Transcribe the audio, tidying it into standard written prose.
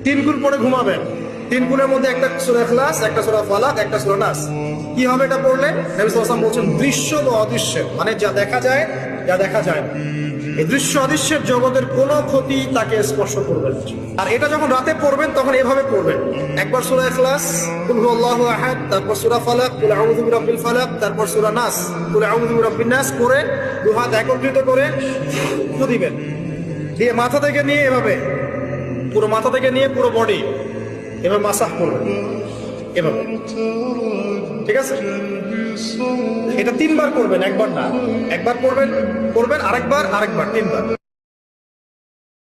তিন গুণ পরে ঘুমাবেন। তিন গুণের মধ্যে একটা সূরা ইখলাস, একটা সূরা ফালাক, একটা সূরা নাস। কি হবে এটা পড়লে? নবী সাল্লাল্লাহু আলাইহি ওয়াসাল্লাম বলছেন দৃশ্য বা অদৃশ্যের, মানে যা দেখা যায় যা দেখা যায় না, এই দৃশ্য অদৃশ্যের জগতের কোনো ক্ষতি তাকে স্পর্শ করবে না। আর এটা যখন রাতে পড়বেন তখন এভাবে পড়বেন, একবার সূরা ইখলাস, কুল হুয়াল্লাহু আহাদ, তারপর সূরা ফালাক, কুল আউযু বিরাব্বিল ফালাক, তারপর সূরা নাস, কুল আউযু বিরাব্বিন নাস করে দুই হাত একত্রিত করে ফু দিবেন, দিয়ে মাথা থেকে নিয়ে এভাবে পুরো মাথা থেকে নিয়ে পুরো বডি এভাবে মাসাজ করবেন, এভাবে। ঠিক আছে? এটা তিনবার করবেন, একবার না। একবার করবেন, আরেকবার, তিনবার।